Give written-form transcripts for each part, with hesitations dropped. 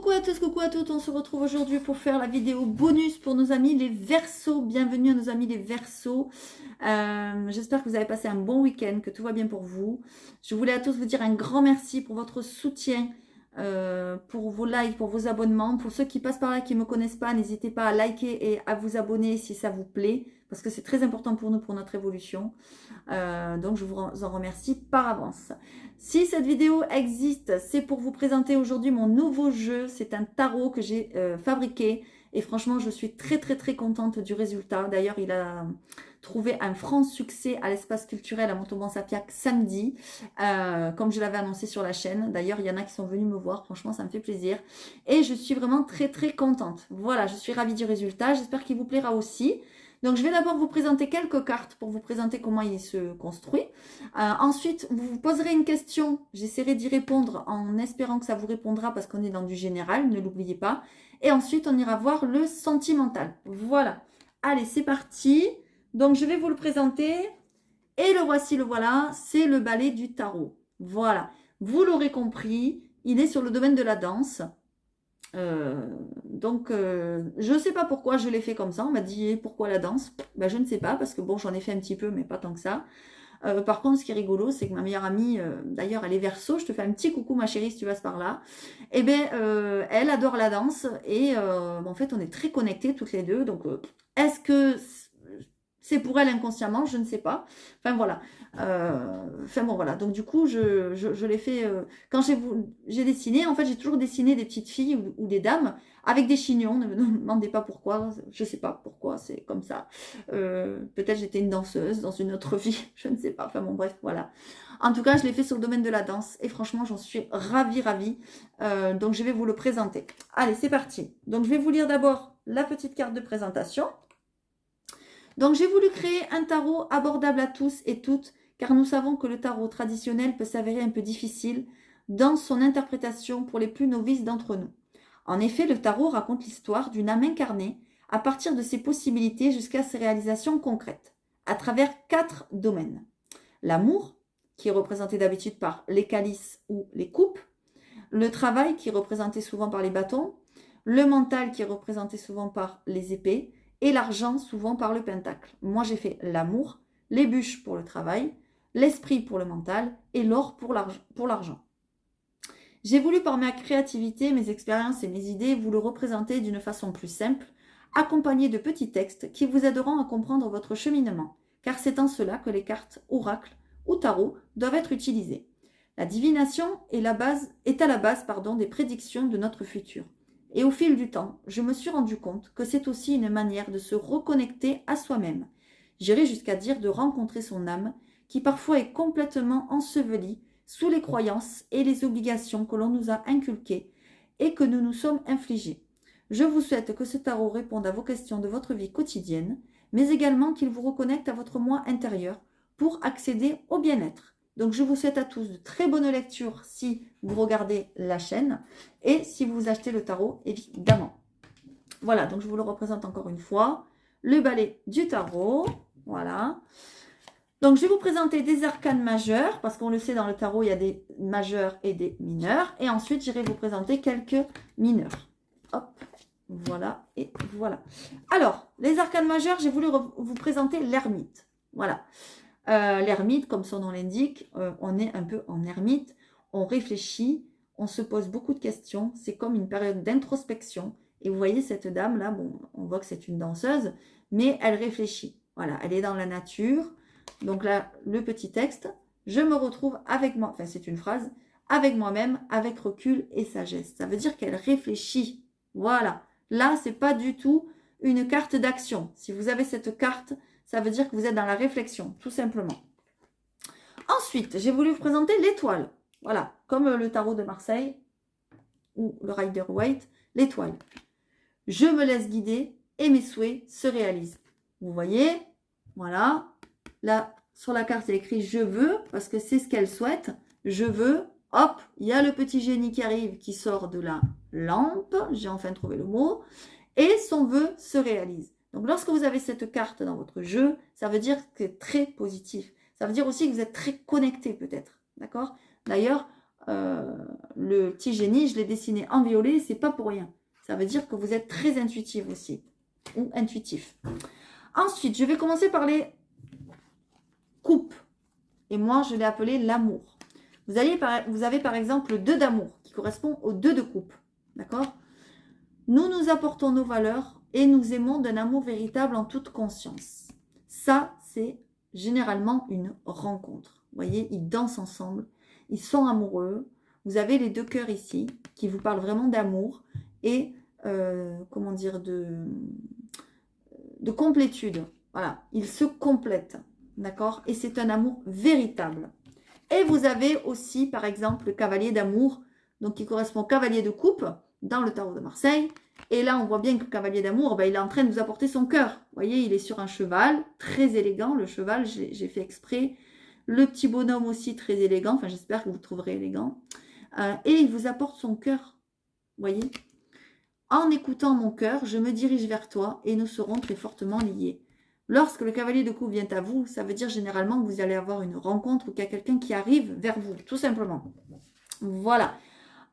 Coucou à tous, coucou à toutes, on se retrouve aujourd'hui pour faire la vidéo bonus pour nos amis les Verseaux. Bienvenue à nos amis les Verseaux. J'espère que vous avez passé un bon week-end, que tout va bien pour vous. Je voulais à tous vous dire un grand merci pour votre soutien, pour vos likes, pour vos abonnements. Pour ceux qui passent par là, qui ne me connaissent pas, n'hésitez pas à liker et à vous abonner si ça vous plaît, parce que c'est très important pour nous, pour notre évolution. Donc je vous en remercie par avance. Si cette vidéo existe, c'est pour vous présenter aujourd'hui mon nouveau jeu. C'est un tarot que j'ai fabriqué et franchement je suis très contente du résultat. D'ailleurs il a trouvé un franc succès à l'espace culturel à Montauban-Sapiac samedi, comme je l'avais annoncé sur la chaîne. D'ailleurs il y en a qui sont venus me voir, franchement ça me fait plaisir et je suis vraiment très contente. Voilà, je suis ravie du résultat, j'espère qu'il vous plaira aussi. Donc, je vais d'abord vous présenter quelques cartes pour vous présenter comment il se construit. Ensuite, vous vous poserez une question. J'essaierai d'y répondre en espérant que ça vous répondra parce qu'on est dans du général, ne l'oubliez pas. Et ensuite, on ira voir le sentimental. Voilà. Allez, c'est parti. Donc, je vais vous le présenter. Et le voici, le voilà. C'est le balai du tarot. Voilà. Vous l'aurez compris, il est sur le domaine de la danse. Je ne sais pas pourquoi je l'ai fait comme ça. On m'a dit pourquoi la danse, ben, je ne sais pas parce que bon, j'en ai fait un petit peu mais pas tant que ça. Par contre, ce qui est rigolo, c'est que ma meilleure amie, d'ailleurs elle est Verseau, je te fais un petit coucou ma chérie si tu passes par là, et bien elle adore la danse et en fait on est très connectés toutes les deux. Donc est-ce que c'est pour elle inconsciemment, je ne sais pas. Enfin voilà. Enfin bon voilà. Donc du coup, je l'ai fait. Quand j'ai dessiné, en fait, j'ai toujours dessiné des petites filles ou des dames avec des chignons. Ne me demandez pas pourquoi. Je ne sais pas pourquoi. C'est comme ça. Peut-être j'étais une danseuse dans une autre vie. Je ne sais pas. Enfin bon bref, voilà. En tout cas, je l'ai fait sur le domaine de la danse et franchement, j'en suis ravie. Donc je vais vous le présenter. Allez, c'est parti. Donc je vais vous lire d'abord la petite carte de présentation. Donc j'ai voulu créer un tarot abordable à tous et toutes, car nous savons que le tarot traditionnel peut s'avérer un peu difficile dans son interprétation pour les plus novices d'entre nous. En effet, le tarot raconte l'histoire d'une âme incarnée à partir de ses possibilités jusqu'à ses réalisations concrètes, à travers 4 domaines. L'amour, qui est représenté d'habitude par les calices ou les coupes, le travail, qui est représenté souvent par les bâtons, le mental, qui est représenté souvent par les épées, et l'argent souvent par le pentacle. Moi j'ai fait l'amour, les bûches pour le travail, l'esprit pour le mental et l'or pour l'argent. J'ai voulu par ma créativité, mes expériences et mes idées vous le représenter d'une façon plus simple, accompagné de petits textes qui vous aideront à comprendre votre cheminement, car c'est en cela que les cartes oracle ou tarot doivent être utilisées. La divination est à la base des prédictions de notre futur. Et au fil du temps, je me suis rendu compte que c'est aussi une manière de se reconnecter à soi-même. J'irai jusqu'à dire de rencontrer son âme, qui parfois est complètement ensevelie sous les croyances et les obligations que l'on nous a inculquées et que nous nous sommes infligées. Je vous souhaite que ce tarot réponde à vos questions de votre vie quotidienne, mais également qu'il vous reconnecte à votre moi intérieur pour accéder au bien-être. Donc, je vous souhaite à tous de très bonnes lectures si vous regardez la chaîne et si vous achetez le tarot, évidemment. Voilà, donc je vous le représente encore une fois. Le balai du tarot, voilà. Donc, je vais vous présenter des arcanes majeurs, parce qu'on le sait, dans le tarot, il y a des majeurs et des mineurs. Et ensuite, j'irai vous présenter quelques mineurs. Hop, voilà et voilà. Alors, les arcanes majeurs, j'ai voulu vous présenter l'ermite. Voilà. L'ermite, comme son nom l'indique, on est un peu en ermite, on réfléchit, on se pose beaucoup de questions, c'est comme une période d'introspection. Et vous voyez cette dame là, bon, on voit que c'est une danseuse, mais elle réfléchit. Voilà, elle est dans la nature. Donc là, le petit texte, je me retrouve avec moi, enfin c'est une phrase, avec moi-même, avec recul et sagesse. Ça veut dire qu'elle réfléchit. Voilà, là, c'est pas du tout une carte d'action. Si vous avez cette carte, ça veut dire que vous êtes dans la réflexion, tout simplement. Ensuite, j'ai voulu vous présenter l'étoile. Voilà, comme le tarot de Marseille ou le Rider-Waite, l'étoile. Je me laisse guider et mes souhaits se réalisent. Vous voyez, voilà. Là, sur la carte, il est écrit « Je veux » parce que c'est ce qu'elle souhaite. Je veux. Hop, il y a le petit génie qui arrive, qui sort de la lampe. J'ai enfin trouvé le mot. Et son vœu se réalise. Donc, lorsque vous avez cette carte dans votre jeu, ça veut dire que c'est très positif. Ça veut dire aussi que vous êtes très connecté peut-être. D'accord? D'ailleurs, le petit génie, je l'ai dessiné en violet, c'est pas pour rien. Ça veut dire que vous êtes très intuitif aussi, ou intuitif. Ensuite, je vais commencer par les coupes. Et moi, je l'ai appelé l'amour. Vous avez par exemple le 2 d'amour, qui correspond au 2 de coupe. D'accord? Nous nous apportons nos valeurs et nous aimons d'un amour véritable en toute conscience. Ça, c'est généralement une rencontre. Vous voyez, ils dansent ensemble, ils sont amoureux. Vous avez les 2 cœurs ici, qui vous parlent vraiment d'amour et, comment dire, de complétude. Voilà, ils se complètent. D'accord? Et c'est un amour véritable. Et vous avez aussi, par exemple, le cavalier d'amour, donc qui correspond au cavalier de coupe dans le tarot de Marseille. Et là, on voit bien que le cavalier d'amour, ben, il est en train de vous apporter son cœur. Vous voyez, il est sur un cheval, très élégant. Le cheval, j'ai fait exprès. Le petit bonhomme aussi, très élégant. Enfin, j'espère que vous le trouverez élégant. Et il vous apporte son cœur. Vous voyez? En écoutant mon cœur, je me dirige vers toi et nous serons très fortement liés. Lorsque le cavalier de coupe vient à vous, ça veut dire généralement que vous allez avoir une rencontre ou qu'il y a quelqu'un qui arrive vers vous, tout simplement. Voilà.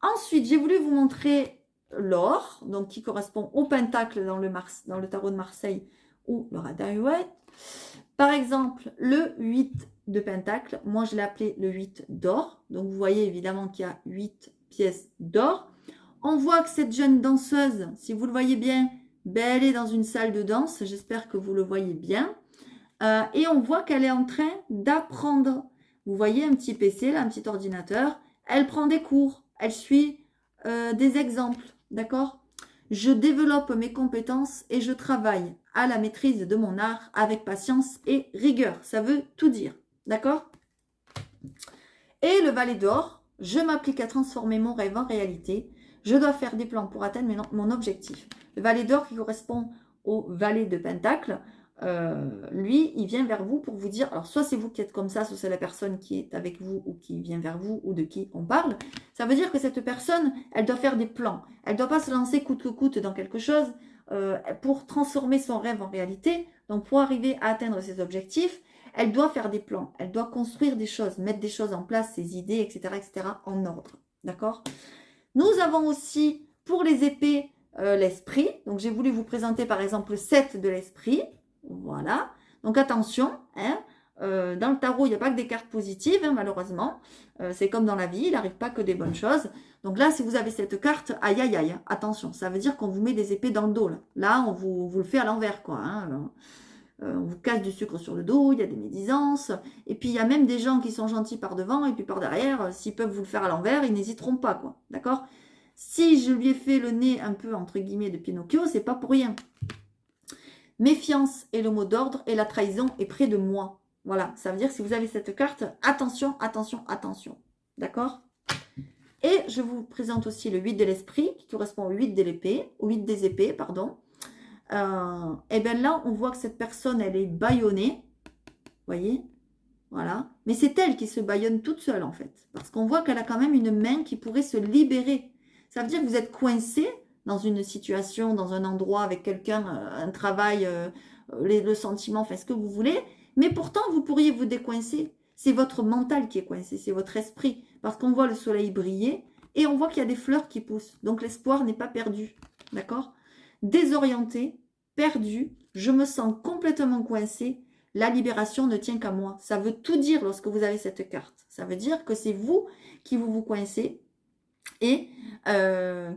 Ensuite, j'ai voulu vous montrer l'or, donc qui correspond au pentacle dans le tarot de Marseille ou le Rider-Waite. Par exemple, le 8 de pentacle, moi je l'ai appelé le 8 d'or. Donc vous voyez évidemment qu'il y a 8 pièces d'or. On voit que cette jeune danseuse, si vous le voyez bien, ben, elle est dans une salle de danse. J'espère que vous le voyez bien. Et on voit qu'elle est en train d'apprendre. Vous voyez un petit PC, là, un petit ordinateur. Elle prend des cours. Elle suit des exemples. D'accord? Je développe mes compétences et je travaille à la maîtrise de mon art avec patience et rigueur. Ça veut tout dire. D'accord? Et le valet d'or, je m'applique à transformer mon rêve en réalité. Je dois faire des plans pour atteindre mon objectif. Le valet d'or qui correspond au valet de pentacle, lui, il vient vers vous pour vous dire, alors soit c'est vous qui êtes comme ça, soit c'est la personne qui est avec vous ou qui vient vers vous ou de qui on parle. Ça veut dire que cette personne, elle doit faire des plans. Elle ne doit pas se lancer coûte que coûte dans quelque chose pour transformer son rêve en réalité. Donc pour arriver à atteindre ses objectifs, elle doit faire des plans. Elle doit construire des choses, mettre des choses en place, ses idées, etc. en ordre. D'accord ? Nous avons aussi, pour les épées, l'esprit. Donc, j'ai voulu vous présenter, par exemple, le 7 de l'esprit. Voilà. Donc, attention, hein, dans le tarot, il n'y a pas que des cartes positives, hein, malheureusement. C'est comme dans la vie, il n'arrive pas que des bonnes choses. Donc là, si vous avez cette carte, aïe, aïe, aïe, attention. Ça veut dire qu'on vous met des épées dans le dos. Là on vous le fait à l'envers, quoi. Hein. On vous casse du sucre sur le dos, il y a des médisances. Et puis, il y a même des gens qui sont gentils par devant et puis par derrière, s'ils peuvent vous le faire à l'envers, ils n'hésiteront pas, quoi. D'accord? Si je lui ai fait le nez un peu, entre guillemets, de Pinocchio, c'est pas pour rien. Méfiance est le mot d'ordre et la trahison est près de moi. Voilà, ça veut dire que si vous avez cette carte, attention, attention, attention. D'accord? Et je vous présente aussi le 8 de l'esprit, qui correspond au 8 de l'épée, au 8 des épées, pardon. Et bien là, on voit que cette personne, elle est bâillonnée. Vous voyez? Voilà. Mais c'est elle qui se bâillonne toute seule, en fait. Parce qu'on voit qu'elle a quand même une main qui pourrait se libérer. Ça veut dire que vous êtes coincé dans une situation, dans un endroit avec quelqu'un, un travail, le sentiment, enfin ce que vous voulez. Mais pourtant, vous pourriez vous décoincer. C'est votre mental qui est coincé, c'est votre esprit. Parce qu'on voit le soleil briller et on voit qu'il y a des fleurs qui poussent. Donc l'espoir n'est pas perdu. D'accord? Désorienté, perdu, je me sens complètement coincé. La libération ne tient qu'à moi. Ça veut tout dire lorsque vous avez cette carte. Ça veut dire que c'est vous qui vous coincez et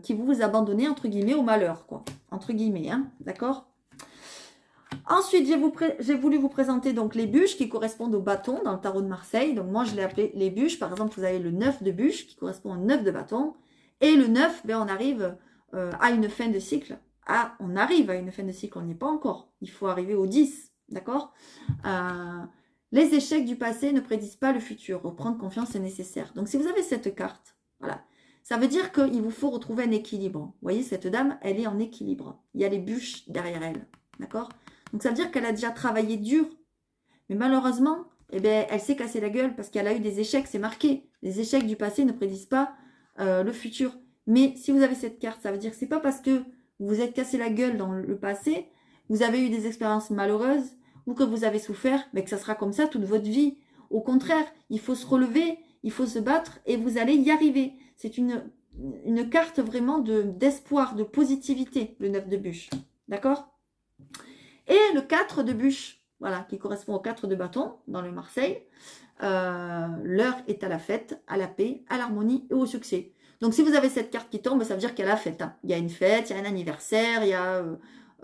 qui vous abandonnez, entre guillemets, au malheur, quoi. Entre guillemets, hein, d'accord? Ensuite, j'ai voulu vous présenter donc les bûches qui correspondent au bâton dans le tarot de Marseille. Donc moi, je l'ai appelé les bûches. Par exemple, vous avez le 9 de bûche qui correspond au 9 de bâton. Et le 9, ben, on arrive à une fin de cycle. Ah, on arrive à une fin de cycle, on n'y est pas encore. Il faut arriver au 10, d'accord? Les échecs du passé ne prédisent pas le futur. Reprendre confiance est nécessaire. Donc si vous avez cette carte, voilà, ça veut dire qu'il vous faut retrouver un équilibre. Vous voyez, cette dame, elle est en équilibre. Il y a les bûches derrière elle, d'accord? Donc ça veut dire qu'elle a déjà travaillé dur. Mais malheureusement, eh bien, elle s'est cassée la gueule parce qu'elle a eu des échecs, c'est marqué. Les échecs du passé ne prédisent pas le futur. Mais si vous avez cette carte, ça veut dire que c'est pas parce que vous vous êtes cassé la gueule dans le passé, vous avez eu des expériences malheureuses ou que vous avez souffert, mais que ça sera comme ça toute votre vie. Au contraire, il faut se relever, il faut se battre et vous allez y arriver. C'est une carte vraiment d'espoir, de positivité, le 9 de bûche. D'accord? Et le 4 de bûche, voilà, qui correspond au 4 de bâton dans le Marseille. L'heure est à la fête, à la paix, à l'harmonie et au succès. Donc si vous avez cette carte qui tombe, ça veut dire qu'il y a la fête. Hein. Il y a une fête, il y a un anniversaire, il y a,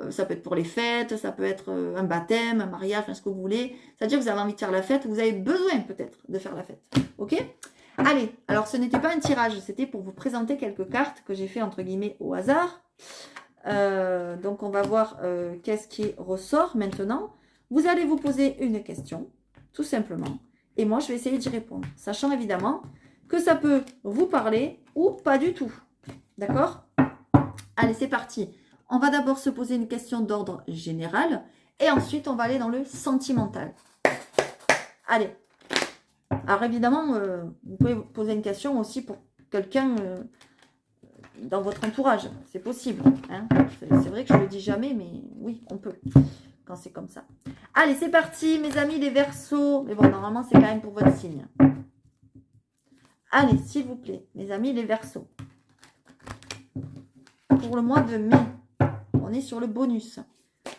ça peut être pour les fêtes, ça peut être un baptême, un mariage, ce que vous voulez. Ça veut dire que vous avez envie de faire la fête, vous avez besoin peut-être de faire la fête. Ok? Allez, alors ce n'était pas un tirage, c'était pour vous présenter quelques cartes que j'ai fait entre guillemets au hasard. Donc on va voir qu'est-ce qui ressort maintenant. Vous allez vous poser une question, tout simplement. Et moi, je vais essayer d'y répondre. Sachant évidemment que ça peut vous parler ou pas du tout. D'accord? Allez, c'est parti. On va d'abord se poser une question d'ordre général. Et ensuite, on va aller dans le sentimental. Allez. Alors évidemment, vous pouvez vous poser une question aussi pour quelqu'un dans votre entourage. C'est possible. Hein, c'est vrai que je ne le dis jamais, mais oui, on peut. Quand c'est comme ça. Allez, c'est parti, mes amis les Verseaux. Mais bon, normalement, c'est quand même pour votre signe. Allez, s'il vous plaît, mes amis les Verseaux. Pour le mois de mai, on est sur le bonus.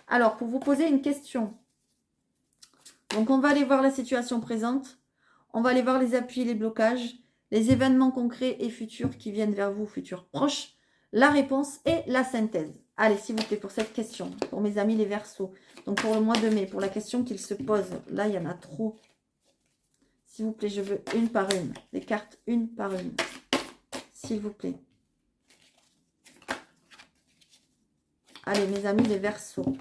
Alors, pour vous poser une question. Donc, on va aller voir la situation présente. On va aller voir les appuis, les blocages, les événements concrets et futurs qui viennent vers vous, futurs proches, la réponse et la synthèse. Allez, s'il vous plaît, pour cette question, pour mes amis les Verseaux. Donc, pour le mois de mai, pour la question qu'ils se posent. Là, il y en a trop. S'il vous plaît, je veux une par une. Les cartes, une par une. S'il vous plaît. Allez, mes amis les Verseaux.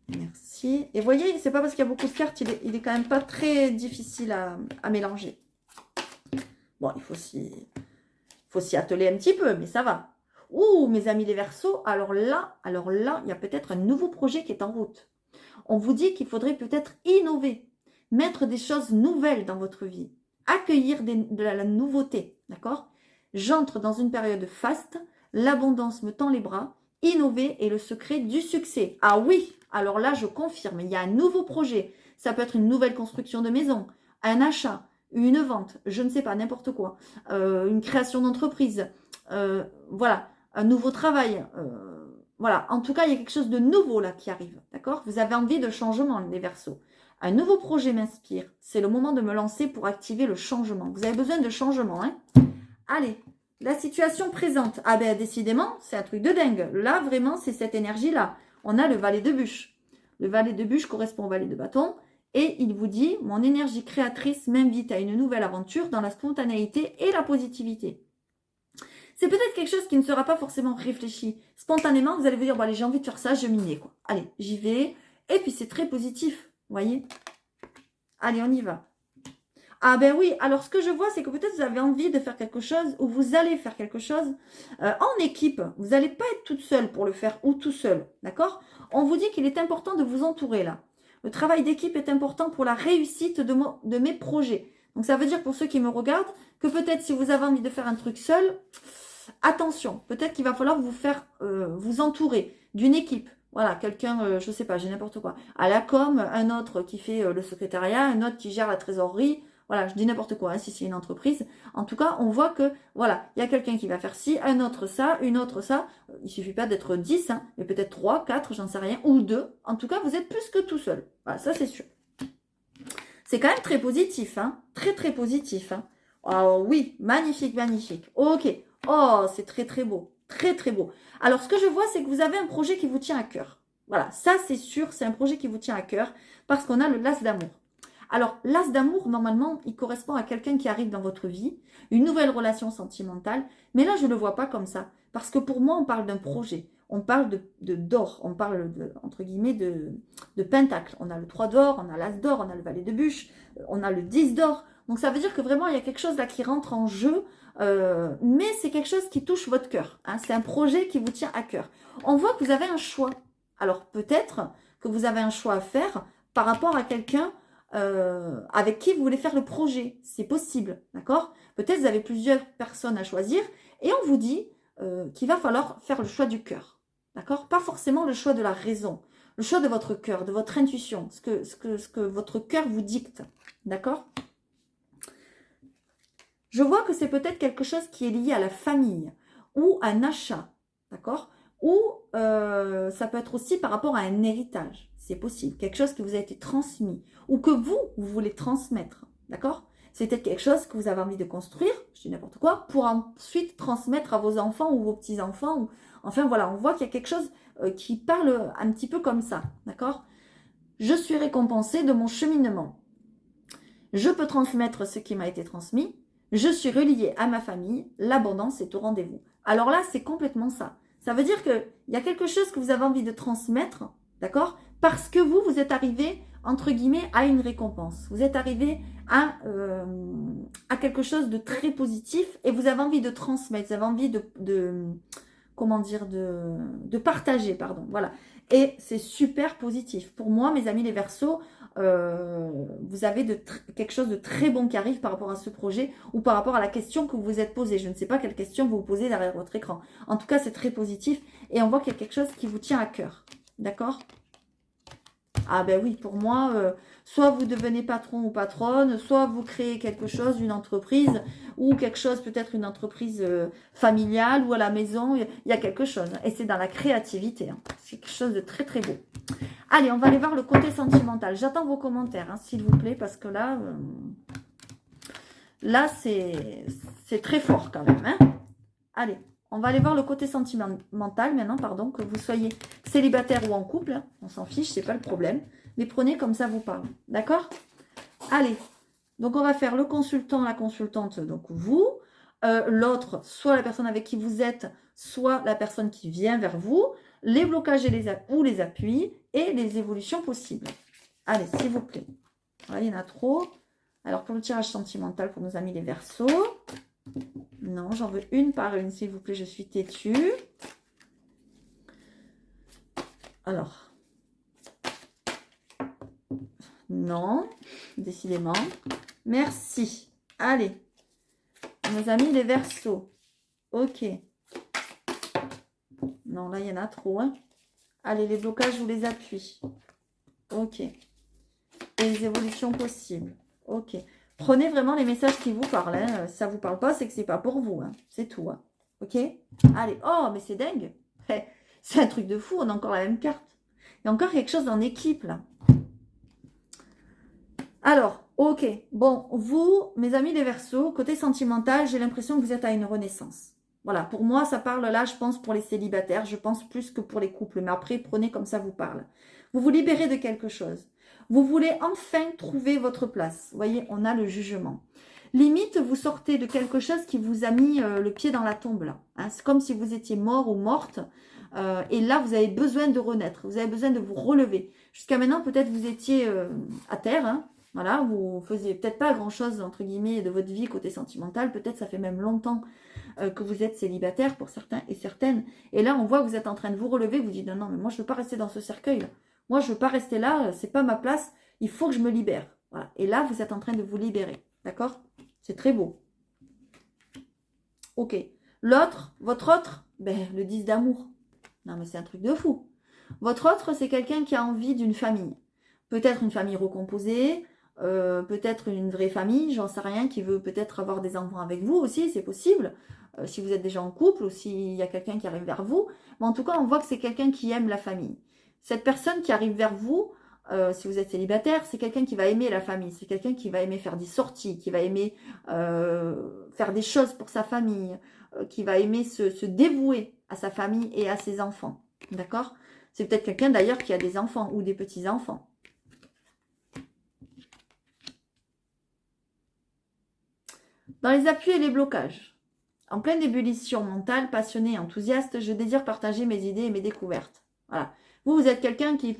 Merci. Et vous voyez, c'est pas parce qu'il y a beaucoup de cartes, il est quand même pas très difficile à mélanger. Bon, il faut s'y atteler un petit peu, mais ça va. Ouh, mes amis les Verseaux, alors là, il y a peut-être un nouveau projet qui est en route. On vous dit qu'il faudrait peut-être innover, mettre des choses nouvelles dans votre vie, accueillir de la nouveauté, d'accord? J'entre dans une période faste, l'abondance me tend les bras, innover est le secret du succès. Ah oui, alors là, je confirme, il y a un nouveau projet. Ça peut être une nouvelle construction de maison, un achat, une vente, je ne sais pas, n'importe quoi, une création d'entreprise, voilà, un nouveau travail, voilà, en tout cas, il y a quelque chose de nouveau là qui arrive, d'accord? Vous avez envie de changement, les Verseaux. Un nouveau projet m'inspire, c'est le moment de me lancer pour activer le changement. Vous avez besoin de changement, hein? Allez, la situation présente, ah ben décidément, c'est un truc de dingue. Là, vraiment, c'est cette énergie-là. On a le valet de bûche. Le valet de bûche correspond au valet de bâton. Et il vous dit, mon énergie créatrice m'invite à une nouvelle aventure dans la spontanéité et la positivité. C'est peut-être quelque chose qui ne sera pas forcément réfléchi. Spontanément, vous allez vous dire, bon, allez, j'ai envie de faire ça, je m'y mets, quoi. Allez, j'y vais. Et puis, c'est très positif, vous voyez. Allez, on y va. Ah ben oui, alors ce que je vois, c'est que peut-être vous avez envie de faire quelque chose ou vous allez faire quelque chose en équipe. Vous n'allez pas être toute seule pour le faire ou tout seul, d'accord? On vous dit qu'il est important de vous entourer, là. Le travail d'équipe est important pour la réussite de mes projets. Donc, ça veut dire pour ceux qui me regardent que peut-être si vous avez envie de faire un truc seul, attention, peut-être qu'il va falloir vous entourer d'une équipe. Voilà, quelqu'un, je ne sais pas, j'ai n'importe quoi. À la com, un autre qui fait le secrétariat, un autre qui gère la trésorerie. Voilà, je dis n'importe quoi, hein, si c'est une entreprise. En tout cas, on voit que, voilà, il y a quelqu'un qui va faire ci, un autre ça, une autre ça. Il suffit pas d'être 10, hein, mais peut-être 3, 4, j'en sais rien, ou 2. En tout cas, vous êtes plus que tout seul. Voilà, ça c'est sûr. C'est quand même très positif, hein. Très, très positif, hein. Oh oui, magnifique, magnifique. Ok. Oh, c'est très, très beau. Très, très beau. Alors, ce que je vois, c'est que vous avez un projet qui vous tient à cœur. Voilà, ça c'est sûr, c'est un projet qui vous tient à cœur parce qu'on a le l'as d'amour. Alors, l'as d'amour, normalement, il correspond à quelqu'un qui arrive dans votre vie, une nouvelle relation sentimentale, mais là, je ne le vois pas comme ça, parce que pour moi, on parle d'un projet, on parle d'or, on parle, entre guillemets, de pentacle. On a le 3 d'or, on a l'as d'or, on a le valet de bûche, on a le 10 d'or, donc ça veut dire que vraiment, il y a quelque chose là qui rentre en jeu, mais c'est quelque chose qui touche votre cœur, hein, c'est un projet qui vous tient à cœur. On voit que vous avez un choix, alors peut-être que vous avez un choix à faire par rapport à quelqu'un avec qui vous voulez faire le projet. C'est possible, d'accord? Peut-être vous avez plusieurs personnes à choisir et on vous dit qu'il va falloir faire le choix du cœur, d'accord? Pas forcément le choix de la raison. le choix de votre cœur, de votre intuition, ce que votre cœur vous dicte. D'accord? Je vois que c'est peut-être quelque chose qui est lié à la famille ou à un achat. D'accord? Ou ça peut être aussi par rapport à un héritage. C'est possible. Quelque chose qui vous a été transmis ou que vous voulez transmettre. D'accord? C'est peut-être quelque chose que vous avez envie de construire, je dis n'importe quoi, pour ensuite transmettre à vos enfants ou vos petits-enfants. Ou... Enfin voilà, on voit qu'il y a quelque chose qui parle un petit peu comme ça. D'accord? Je suis récompensée de mon cheminement. Je peux transmettre ce qui m'a été transmis. Je suis reliée à ma famille. L'abondance est au rendez-vous. Alors là, c'est complètement ça. Ça veut dire qu'il y a quelque chose que vous avez envie de transmettre, d'accord? Parce que vous êtes arrivé, entre guillemets, à une récompense. Vous êtes arrivé à quelque chose de très positif et vous avez envie de transmettre, vous avez envie comment dire, de partager, pardon. Voilà. Et c'est super positif. Pour moi, mes amis les Verseaux, vous avez quelque chose de très bon qui arrive par rapport à ce projet ou par rapport à la question que vous vous êtes posée. Je ne sais pas quelle question vous vous posez derrière votre écran. En tout cas, c'est très positif et on voit qu'il y a quelque chose qui vous tient à cœur. D'accord? Ah ben oui, pour moi, soit vous devenez patron ou patronne, soit vous créez quelque chose, une entreprise, ou quelque chose, peut-être une entreprise familiale ou à la maison, il y a quelque chose. Et c'est dans la créativité. Hein. C'est quelque chose de très très beau. Allez, on va aller voir le côté sentimental. J'attends vos commentaires, hein, s'il vous plaît, parce que là, c'est très fort quand même. Hein. Allez. On va aller voir le côté sentimental maintenant, pardon, que vous soyez célibataire ou en couple. Hein, on s'en fiche, c'est pas le problème. Mais prenez comme ça vous parle. D'accord? Allez. Donc, on va faire le consultant, la consultante, donc vous. L'autre, soit la personne avec qui vous êtes, soit la personne qui vient vers vous. Les blocages ou les appuis et les évolutions possibles. Allez, s'il vous plaît. Voilà, il y en a trop. Alors, pour le tirage sentimental pour nos amis les Verseaux. Non, j'en veux une par une, s'il vous plaît, je suis têtue. Alors. Non, décidément. Merci. Allez. Nos amis les Verseaux. Ok. Non, là, il y en a trop. Hein. Allez, les blocages ou les appuis. Ok. Et les évolutions possibles. Ok. Prenez vraiment les messages qui vous parlent. Hein. Si ça ne vous parle pas, c'est que c'est pas pour vous. Hein. C'est tout. Hein. Ok? Allez. Oh, mais c'est dingue. C'est un truc de fou. On a encore la même carte. Il y a encore quelque chose en équipe, là. Alors, ok. Bon, vous, mes amis les Verseaux, côté sentimental, j'ai l'impression que vous êtes à une renaissance. Voilà. Pour moi, ça parle là, je pense, pour les célibataires. Je pense plus que pour les couples. Mais après, prenez comme ça vous parle. Vous vous libérez de quelque chose. Vous voulez enfin trouver votre place. Vous voyez, on a le jugement. Limite, vous sortez de quelque chose qui vous a mis le pied dans la tombe. Là. Hein. C'est comme si vous étiez mort ou morte. Et là, vous avez besoin de renaître. Vous avez besoin de vous relever. Jusqu'à maintenant, peut-être vous étiez à terre. Hein. Voilà, vous faisiez peut-être pas grand-chose, entre guillemets, de votre vie côté sentimental. Peut-être ça fait même longtemps que vous êtes célibataire pour certains et certaines. Et là, on voit que vous êtes en train de vous relever. Vous dites, non, non, mais moi, je ne veux pas rester dans ce cercueil-là. Moi, je ne veux pas rester là, c'est pas ma place, il faut que je me libère. Voilà. Et là, vous êtes en train de vous libérer. D'accord? C'est très beau. Ok. L'autre, votre autre, ben, le 10 d'amour. Non, mais c'est un truc de fou. Votre autre, c'est quelqu'un qui a envie d'une famille. Peut-être une famille recomposée, peut-être une vraie famille, j'en sais rien, qui veut peut-être avoir des enfants avec vous aussi, c'est possible. Si vous êtes déjà en couple ou s'il y a quelqu'un qui arrive vers vous. Mais en tout cas, on voit que c'est quelqu'un qui aime la famille. Cette personne qui arrive vers vous, si vous êtes célibataire, c'est quelqu'un qui va aimer la famille. C'est quelqu'un qui va aimer faire des sorties, qui va aimer faire des choses pour sa famille, qui va aimer se dévouer à sa famille et à ses enfants. D'accord? C'est peut-être quelqu'un d'ailleurs qui a des enfants ou des petits-enfants. Dans les appuis et les blocages. En pleine ébullition mentale, passionnée, enthousiaste, je désire partager mes idées et mes découvertes. Voilà. Vous êtes quelqu'un qui...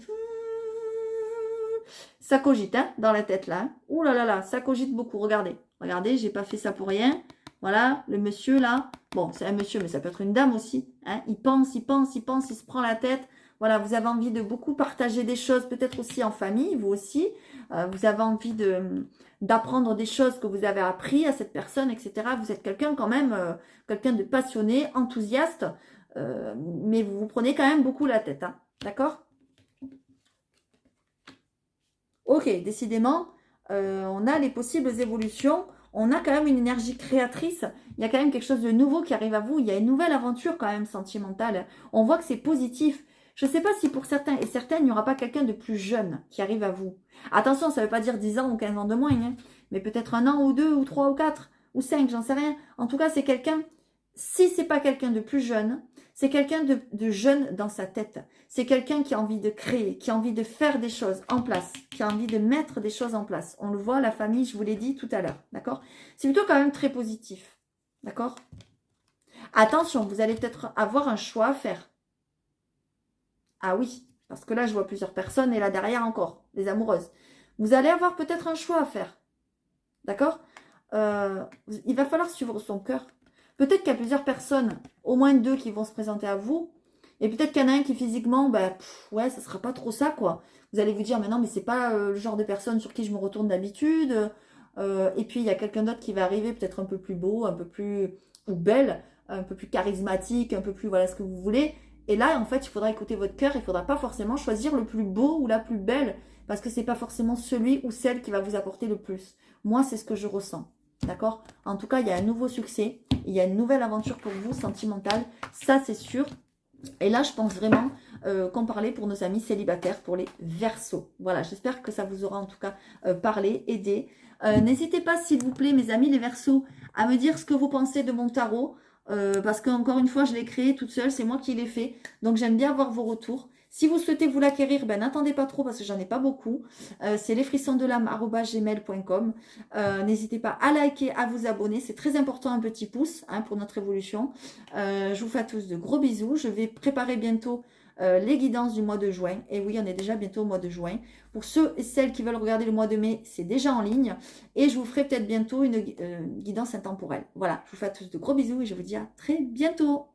Ça cogite, hein, dans la tête, là. Ouh là là là, ça cogite beaucoup. Regardez. Regardez, j'ai pas fait ça pour rien. Voilà, le monsieur, là. Bon, c'est un monsieur, mais ça peut être une dame aussi. Hein. Il pense, il pense, il pense, il se prend la tête. Voilà, vous avez envie de beaucoup partager des choses, peut-être aussi en famille, vous aussi. Vous avez envie d'apprendre des choses que vous avez appris à cette personne, etc. Vous êtes quelqu'un quand même, quelqu'un de passionné, enthousiaste. Mais vous vous prenez quand même beaucoup la tête, hein. D'accord? Ok, décidément, on a les possibles évolutions. On a quand même une énergie créatrice. Il y a quand même quelque chose de nouveau qui arrive à vous. Il y a une nouvelle aventure quand même sentimentale. On voit que c'est positif. Je ne sais pas si pour certains et certaines, il n'y aura pas quelqu'un de plus jeune qui arrive à vous. Attention, ça ne veut pas dire 10 ans ou 15 ans de moins, hein, mais peut-être un an ou deux ou trois ou quatre ou cinq, j'en sais rien. En tout cas, c'est quelqu'un, si c'est pas quelqu'un de plus jeune, c'est quelqu'un de jeune dans sa tête. C'est quelqu'un qui a envie de créer, qui a envie de faire des choses en place, qui a envie de mettre des choses en place. On le voit, la famille, je vous l'ai dit tout à l'heure, d'accord? C'est plutôt quand même très positif, d'accord? Attention, vous allez peut-être avoir un choix à faire. Ah oui, parce que là, je vois plusieurs personnes et là derrière encore, les amoureuses. Vous allez avoir peut-être un choix à faire, d'accord? Il va falloir suivre son cœur. Peut-être qu'il y a plusieurs personnes, au moins deux qui vont se présenter à vous. Et peut-être qu'il y en a un qui physiquement, bah, ouais, ça sera pas trop ça, quoi. Vous allez vous dire, mais non, mais c'est pas le genre de personne sur qui je me retourne d'habitude. Et puis il y a quelqu'un d'autre qui va arriver, peut-être un peu plus beau, un peu plus, ou belle, un peu plus charismatique, un peu plus, voilà ce que vous voulez. Et là, en fait, il faudra écouter votre cœur, il faudra pas forcément choisir le plus beau ou la plus belle, parce que c'est pas forcément celui ou celle qui va vous apporter le plus. Moi, c'est ce que je ressens. D'accord? En tout cas, il y a un nouveau succès, il y a une nouvelle aventure pour vous, sentimentale, ça c'est sûr. Et là, je pense vraiment qu'on parlait pour nos amis célibataires, pour les Verseaux. Voilà, j'espère que ça vous aura en tout cas parlé, aidé. N'hésitez pas, s'il vous plaît, mes amis les Verseaux, à me dire ce que vous pensez de mon tarot. Parce qu'encore une fois, je l'ai créé toute seule, c'est moi qui l'ai fait. Donc, j'aime bien avoir vos retours. Si vous souhaitez vous l'acquérir, ben, n'attendez pas trop parce que j'en ai pas beaucoup. C'est lesfrissonsdelame@gmail.com. N'hésitez pas à liker, à vous abonner. C'est très important, un petit pouce hein, pour notre évolution. Je vous fais à tous de gros bisous. Je vais préparer bientôt les guidances du mois de juin. Et oui, on est déjà bientôt au mois de juin. Pour ceux et celles qui veulent regarder le mois de mai, c'est déjà en ligne. Et je vous ferai peut-être bientôt une guidance intemporelle. Voilà, je vous fais à tous de gros bisous et je vous dis à très bientôt.